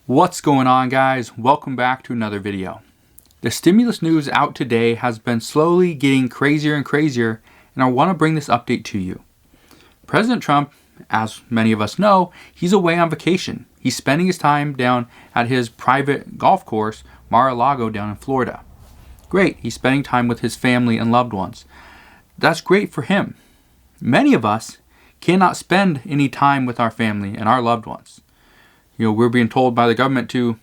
What's going on, guys? Welcome back to another video. The stimulus news out today has been slowly getting crazier and crazier, and I want to bring this update to you. President Trump, as many of us know, he's away on vacation. He's spending his time down at his private golf course, Mar-a-Lago, down in Florida. Great, he's spending time with his family and loved ones. That's great for him. Many of us cannot spend any time with our family and our loved ones. We're being told by the government to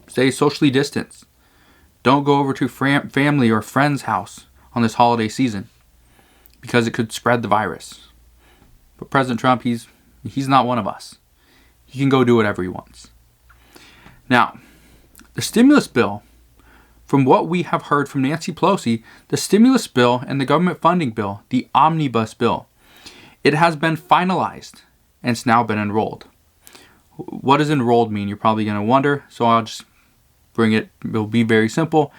stay socially distanced. Don't go over to family or friend's house on this holiday season because it could spread the virus. But President Trump, he's not one of us. He can go do whatever he wants. Now, the stimulus bill, from what we have heard from Nancy Pelosi, the stimulus bill and the government funding bill, the omnibus bill, it has been finalized and it's now been enrolled. What does enrolled mean? You're probably going to wonder, so I'll just bring it. It'll be very simple.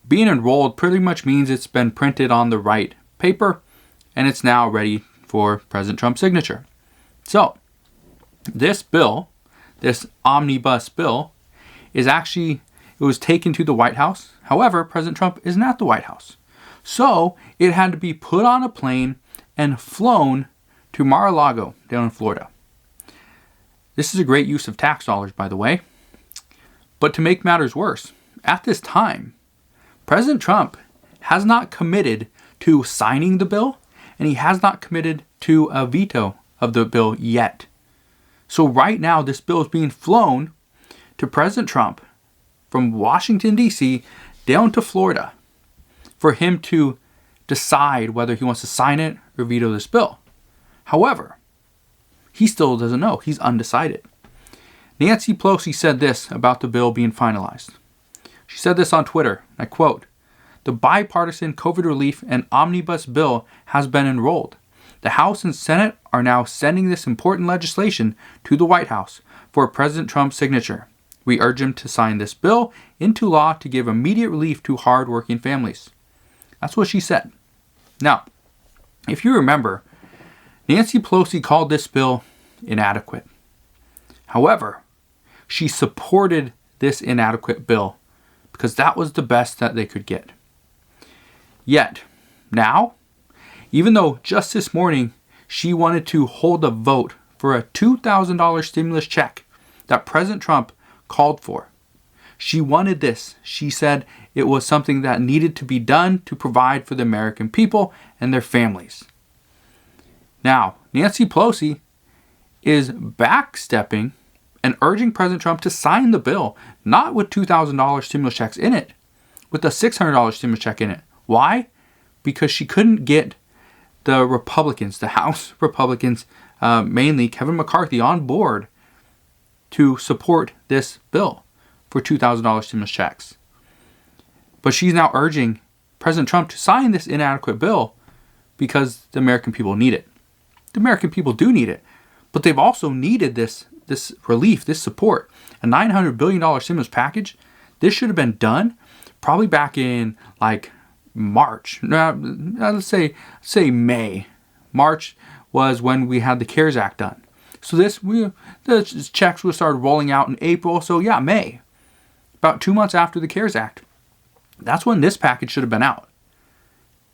Being enrolled pretty much means it's been printed on the right paper and it's now ready for President Trump's signature. So, this bill, this omnibus bill, it was taken to the White House. However, President Trump isn't at the White House. So, it had to be put on a plane and flown to Mar-a-Lago down in Florida. This is a great use of tax dollars, by the way. But to make matters worse, at this time, President Trump has not committed to signing the bill, and he has not committed to a veto of the bill yet. So right now, this bill is being flown to President Trump from Washington, D.C. down to Florida for him to decide whether he wants to sign it or veto this bill. However, he still doesn't know. He's undecided. Nancy Pelosi said this about the bill being finalized. She said this on Twitter, I quote, "The bipartisan COVID relief and omnibus bill has been enrolled. The House and Senate are now sending this important legislation to the White House for President Trump's signature. We urge him to sign this bill into law to give immediate relief to hard-working families." That's what she said. Now, if you remember, Nancy Pelosi called this bill inadequate. However, she supported this inadequate bill because that was the best that they could get. Yet, now, even though just this morning she wanted to hold a vote for a $2,000 stimulus check that President Trump called for, she wanted this. She said it was something that needed to be done to provide for the American people and their families. Now, Nancy Pelosi is backstepping and urging President Trump to sign the bill, not with $2,000 stimulus checks in it, with a $600 stimulus check in it. Why? Because she couldn't get the Republicans, the House Republicans, mainly Kevin McCarthy, on board to support this bill for $2,000 stimulus checks. But she's now urging President Trump to sign this inadequate bill because the American people need it. The American people do need it, but they've also needed this relief, this support. A $900 billion stimulus package, this should have been done probably back in like March. Let's say May. March was when we had the CARES Act done. So the checks would start rolling out in April. So yeah, May. About 2 months after the CARES Act. That's when this package should have been out.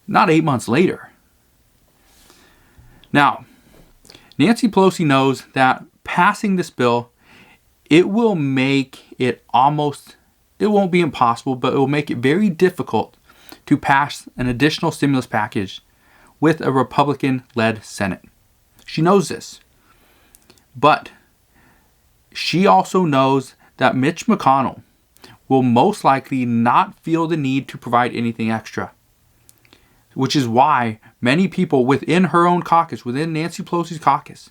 Not 8 months later. Now, Nancy Pelosi knows that passing this bill, it will make it it won't be impossible, but it will make it very difficult to pass an additional stimulus package with a Republican-led Senate. She knows this. But she also knows that Mitch McConnell will most likely not feel the need to provide anything extra. Which is why many people within her own caucus, within Nancy Pelosi's caucus,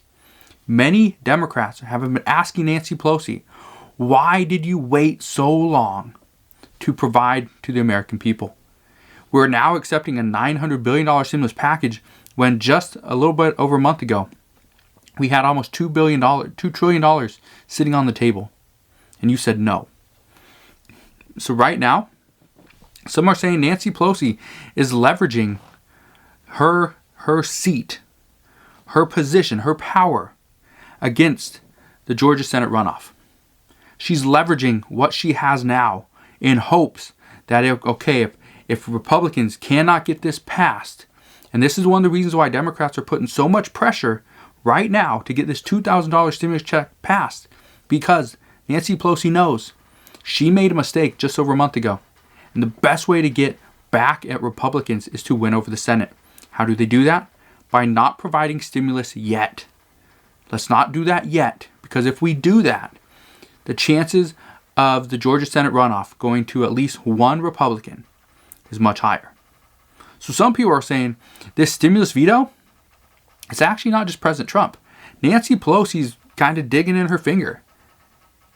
many Democrats have been asking Nancy Pelosi, why did you wait so long to provide to the American people? We're now accepting a $900 billion stimulus package when just a little bit over a month ago, we had almost $2 trillion sitting on the table. And you said no. So right now, some are saying Nancy Pelosi is leveraging her seat, her position, her power against the Georgia Senate runoff. She's leveraging what she has now in hopes that, if Republicans cannot get this passed, and this is one of the reasons why Democrats are putting so much pressure right now to get this $2,000 stimulus check passed, because Nancy Pelosi knows she made a mistake just over a month ago. And the best way to get back at Republicans is to win over the Senate. How do they do that? By not providing stimulus yet. Let's not do that yet, because if we do that, the chances of the Georgia Senate runoff going to at least one Republican is much higher. So some people are saying this stimulus veto, it's actually not just President Trump. Nancy Pelosi's kind of digging in her finger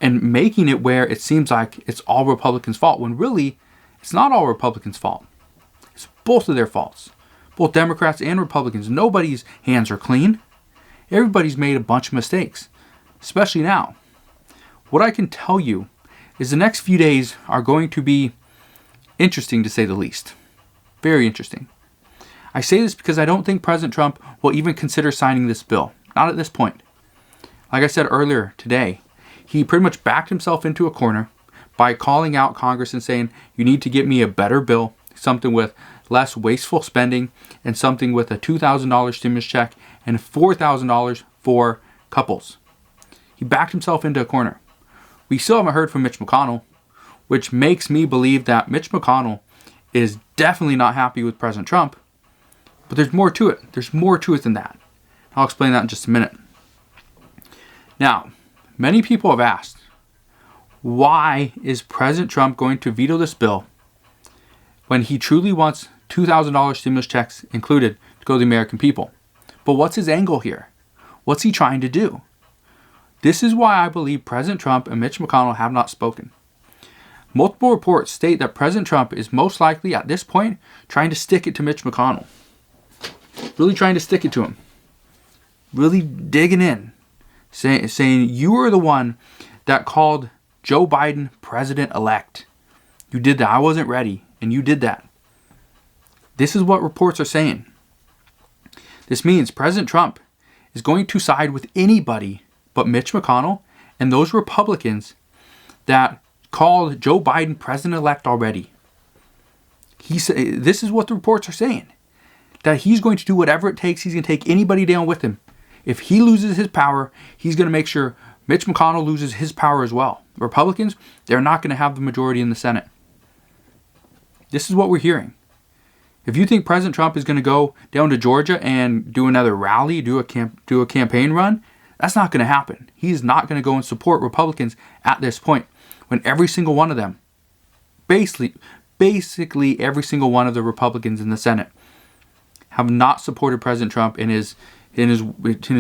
and making it where it seems like it's all Republicans' fault, when really it's not all Republicans' fault. It's both of their faults. Both Democrats and Republicans. Nobody's hands are clean. Everybody's made a bunch of mistakes, especially now. What I can tell you is the next few days are going to be interesting, to say the least. Very interesting. I say this because I don't think President Trump will even consider signing this bill. Not at this point. Like I said earlier today, he pretty much backed himself into a corner by calling out Congress and saying, you need to get me a better bill, something with less wasteful spending, and something with a $2,000 stimulus check and $4,000 for couples. He backed himself into a corner. We still haven't heard from Mitch McConnell, which makes me believe that Mitch McConnell is definitely not happy with President Trump. But there's more to it. There's more to it than that. I'll explain that in just a minute. Now, many people have asked, why is President Trump going to veto this bill when he truly wants $2,000 stimulus checks included to go to the American people? But what's his angle here? What's he trying to do? This is why I believe President Trump and Mitch McConnell have not spoken. Multiple reports state that President Trump is most likely at this point trying to stick it to Mitch McConnell. Really trying to stick it to him. Really digging in. Saying you are the one that called Joe Biden president-elect. You did that. I wasn't ready. And you did that. This is what reports are saying. This means President Trump is going to side with anybody but Mitch McConnell and those Republicans that called Joe Biden president-elect already. This is what the reports are saying. That he's going to do whatever it takes. He's going to take anybody down with him. If he loses his power, he's going to make sure Mitch McConnell loses his power as well. Republicans, they're not going to have the majority in the Senate. This is what we're hearing. If you think President Trump is going to go down to Georgia and do another rally, do a campaign run, that's not going to happen. He's not going to go and support Republicans at this point, when every single one of them, basically every single one of the Republicans in the Senate, have not supported President Trump in his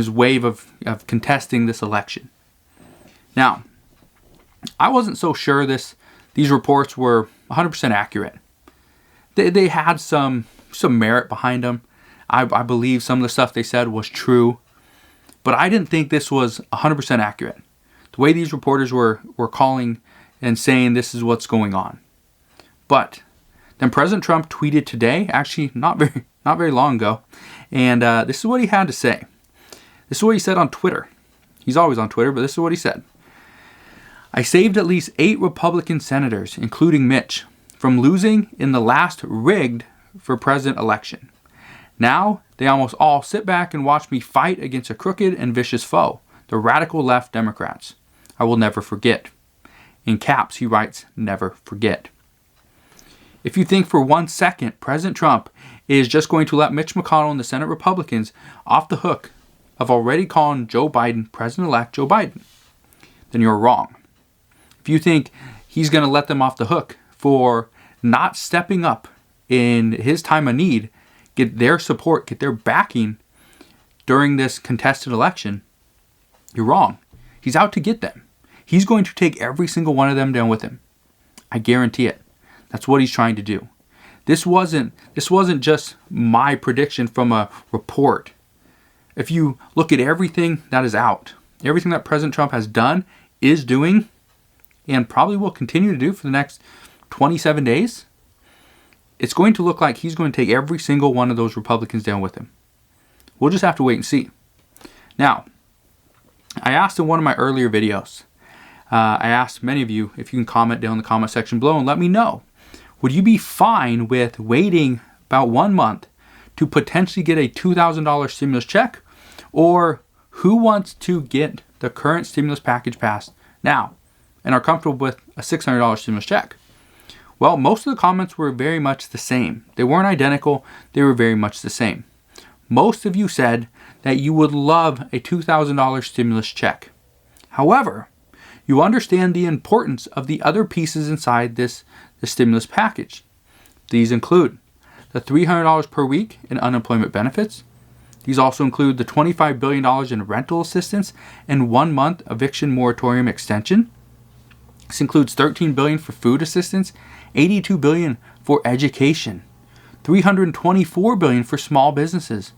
wave of contesting this election. Now, I wasn't so sure these reports were 100% accurate. They had some merit behind them. I believe some of the stuff they said was true, but I didn't think this was 100% accurate. The way these reporters were calling and saying this is what's going on. But then President Trump tweeted today, actually not very long ago, and this is what he had to say. This is what he said on Twitter. He's always on Twitter, but this is what he said. I saved at least 8 Republican senators, including Mitch, from losing in the last rigged for president election. Now, they almost all sit back and watch me fight against a crooked and vicious foe, the radical left Democrats. I will never forget. In caps, he writes, never forget. If you think for 1 second President Trump is just going to let Mitch McConnell and the Senate Republicans off the hook of already calling Joe Biden President-elect Joe Biden, then you're wrong. If you think he's going to let them off the hook for not stepping up in his time of need, get their support, get their backing during this contested election, you're wrong. He's out to get them. He's going to take every single one of them down with him. I guarantee it. That's what he's trying to do. This wasn't just my prediction from a report. If you look at everything that is out, everything that President Trump has done, is doing, and probably will continue to do for the next 27 days, it's going to look like he's going to take every single one of those Republicans down with him. We'll just have to wait and see. Now, I asked in one of my earlier videos, I asked many of you if you can comment down in the comment section below and let me know. Would you be fine with waiting about 1 month to potentially get a $2,000 stimulus check? Or who wants to get the current stimulus package passed now and are comfortable with a $600 stimulus check? Well, most of the comments were very much the same. They weren't identical, they were very much the same. Most of you said that you would love a $2,000 stimulus check. However, you understand the importance of the other pieces inside the stimulus package. These include the $300 per week in unemployment benefits. These also include the $25 billion in rental assistance and 1 month eviction moratorium extension. This includes $13 billion for food assistance, $82 billion for education, $324 billion for small businesses,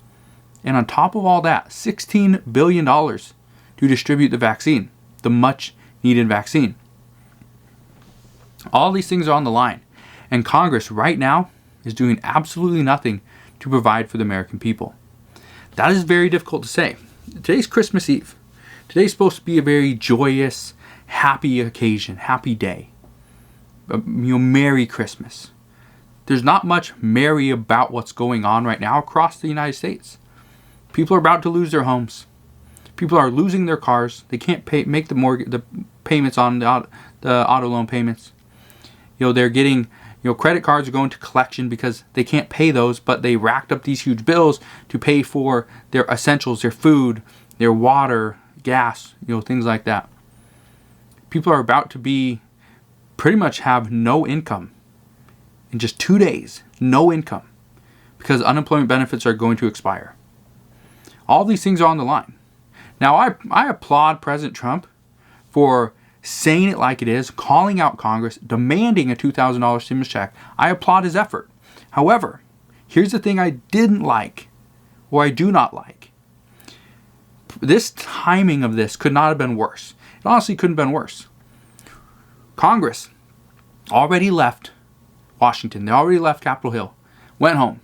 and on top of all that, $16 billion to distribute the vaccine, the much needed vaccine. All these things are on the line, and Congress right now is doing absolutely nothing to provide for the American people. That is very difficult to say. Today's Christmas Eve. Today's supposed to be a very joyous, happy occasion, happy day. Merry Christmas. There's not much merry about what's going on right now across the United States. People are about to lose their homes. People are losing their cars. They can't make the payments on the auto loan payments. They're getting, credit cards are going to collection because they can't pay those, but they racked up these huge bills to pay for their essentials, their food, their water, gas, things like that. People are about to pretty much have no income in just 2 days, no income, because unemployment benefits are going to expire. All these things are on the line. Now, I applaud President Trump for saying it like it is, calling out Congress, demanding a $2,000 stimulus check. I applaud his effort. However, here's the thing I didn't like, or I do not like. This timing of this could not have been worse. It honestly couldn't have been worse. Congress already left Washington. They already left Capitol Hill, went home.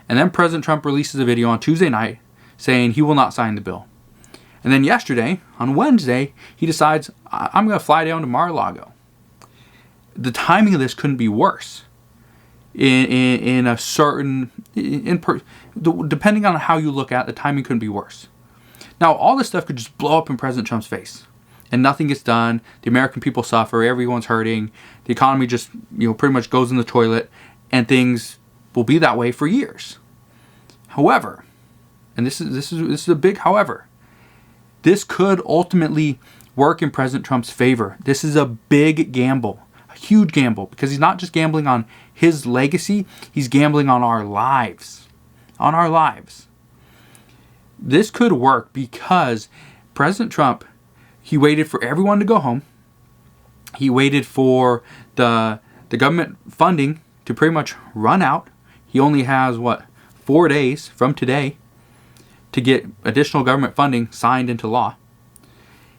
And then President Trump releases a video on Tuesday night saying he will not sign the bill. And then yesterday, on Wednesday, he decides, I'm going to fly down to Mar-a-Lago. The timing of this couldn't be worse. Depending on how you look at it, the timing couldn't be worse. Now, all this stuff could just blow up in President Trump's face. And nothing gets done. The American people suffer. Everyone's hurting. The economy just, pretty much goes in the toilet. And things will be that way for years. However, and this is a big however, this could ultimately work in President Trump's favor. This is a big gamble, a huge gamble, because he's not just gambling on his legacy, he's gambling on our lives. On our lives. This could work because President Trump, he waited for everyone to go home. He waited for the government funding to pretty much run out. He only has, 4 days from today to get additional government funding signed into law.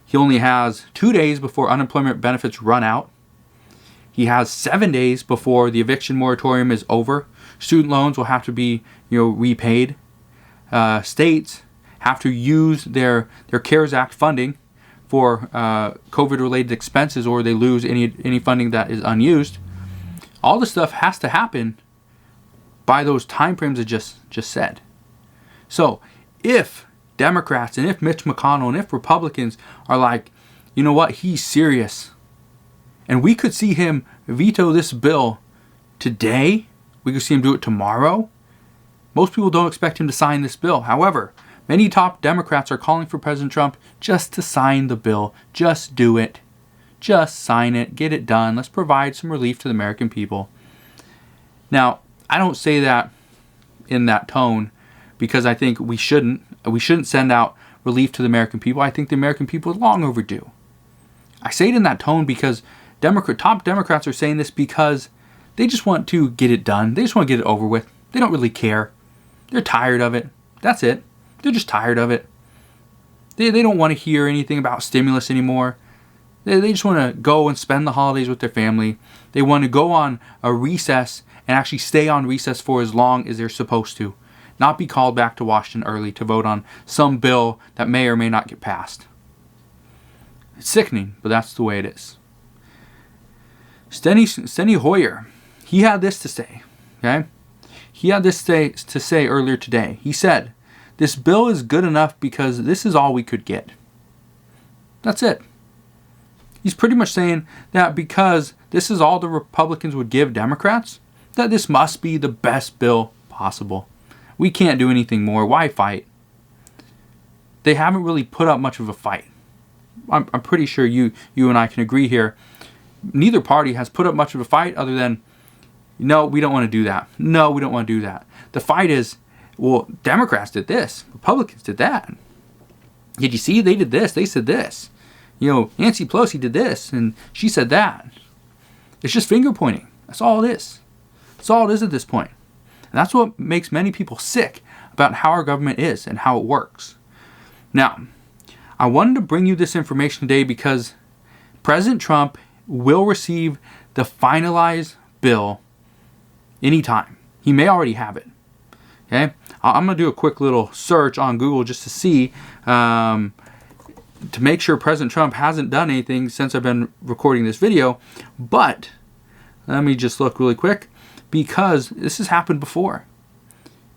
He only has 2 days before unemployment benefits run out. He has 7 days before the eviction moratorium is over. Student loans will have to be, repaid. States have to use their CARES Act funding for COVID-related expenses, or they lose any funding that is unused. All this stuff has to happen by those timeframes I just said. So, if Democrats and if Mitch McConnell and if Republicans are like, you know what, he's serious, and we could see him veto this bill today, we could see him do it tomorrow. Most people don't expect him to sign this bill. However, many top Democrats are calling for President Trump just to sign the bill. Just do it. Just sign it. Get it done. Let's provide some relief to the American people. Now, I don't say that in that tone because I think we shouldn't send out relief to the American people. I think the American people are long overdue. I say it in that tone because top Democrats are saying this because they just want to get it done. They just want to get it over with. They don't really care. They're tired of it. That's it. They're just tired of it. They don't want to hear anything about stimulus anymore. They just want to go and spend the holidays with their family. They want to go on a recess and actually stay on recess for as long as they're supposed to. Not be called back to Washington early to vote on some bill that may or may not get passed. It's sickening, but that's the way it is. Steny Hoyer, he had this to say, okay? He had this to say earlier today. He said, this bill is good enough because this is all we could get. That's it. He's pretty much saying that because this is all the Republicans would give Democrats, that this must be the best bill possible. We can't do anything more. Why fight? They haven't really put up much of a fight. I'm pretty sure you and I can agree here. Neither party has put up much of a fight other than, no, we don't want to do that. No, we don't want to do that. The fight is, well, Democrats did this. Republicans did that. Did you see? They did this. They said this. You know, Nancy Pelosi did this, and she said that. It's just finger pointing. That's all it is. That's all it is at this point. And that's what makes many people sick about how our government is and how it works. Now, I wanted to bring you this information today because President Trump will receive the finalized bill anytime. He may already have it. Okay? I'm going to do a quick little search on Google just to see, to make sure President Trump hasn't done anything since I've been recording this video. But let me just look really quick, because this has happened before.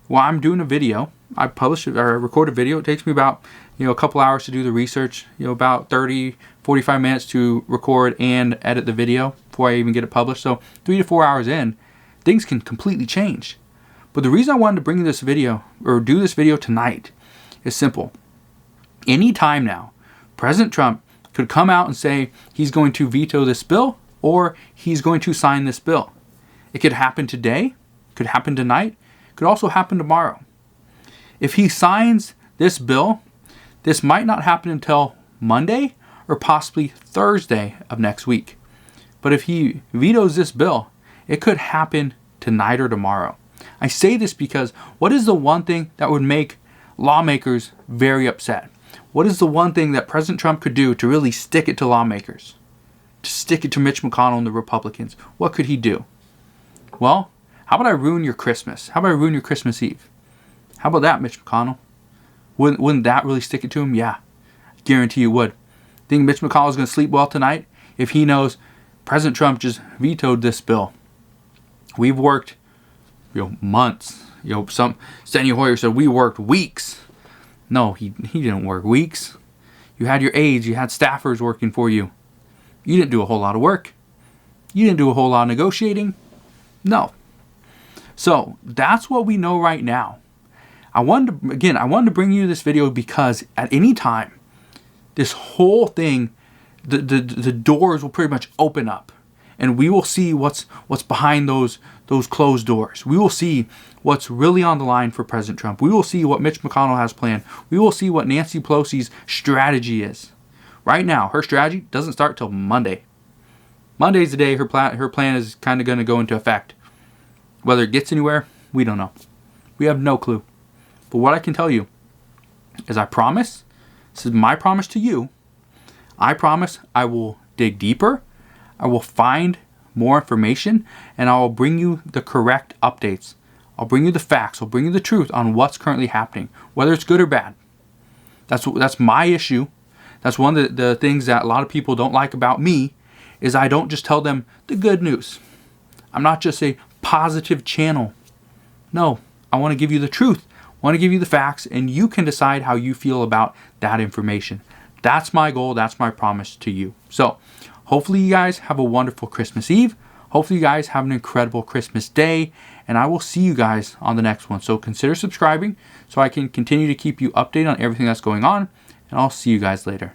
While I'm doing a video, I publish or I record a video. It takes me about a couple hours to do the research. About 30-45 minutes to record and edit the video before I even get it published. So 3 to 4 hours in, things can completely change. But the reason I wanted to bring you this video or do this video tonight is simple. Anytime now, President Trump could come out and say he's going to veto this bill or he's going to sign this bill. It could happen today, could happen tonight, could also happen tomorrow. If he signs this bill, this might not happen until Monday or possibly Thursday of next week. But if he vetoes this bill, it could happen tonight or tomorrow. I say this because what is the one thing that would make lawmakers very upset? What is the one thing that President Trump could do to really stick it to lawmakers? To stick it to Mitch McConnell and the Republicans? What could he do? Well, how about I ruin your Christmas? How about I ruin your Christmas Eve? How about that, Mitch McConnell? Wouldn't that really stick it to him? Yeah, I guarantee you would. Think Mitch McConnell is going to sleep well tonight if he knows President Trump just vetoed this bill? We've worked months. Some Steny Hoyer said we worked weeks. No, he didn't work weeks. You had your aides, you had staffers working for you. You didn't do a whole lot of work. You didn't do a whole lot of negotiating. No. So that's what we know right now. I wanted to bring you this video because at any time, this whole thing, the doors will pretty much open up. And we will see what's behind those closed doors. We will see what's really on the line for President Trump. We will see what Mitch McConnell has planned. We will see what Nancy Pelosi's strategy is. Right now, her strategy doesn't start till Monday. Monday's the day her plan is kind of going to go into effect. Whether it gets anywhere, we don't know. We have no clue. But what I can tell you is I promise, this is my promise to you, I promise I will dig deeper. I will find more information, and I will bring you the correct updates. I'll bring you the facts. I'll bring you the truth on what's currently happening, whether it's good or bad. That's my issue. That's one of the things that a lot of people don't like about me, is I don't just tell them the good news. I'm not just a positive channel. No, I want to give you the truth. I want to give you the facts, and you can decide how you feel about that information. That's my goal. That's my promise to you. So, hopefully you guys have a wonderful Christmas Eve. Hopefully you guys have an incredible Christmas day. And I will see you guys on the next one. So consider subscribing so I can continue to keep you updated on everything that's going on. And I'll see you guys later.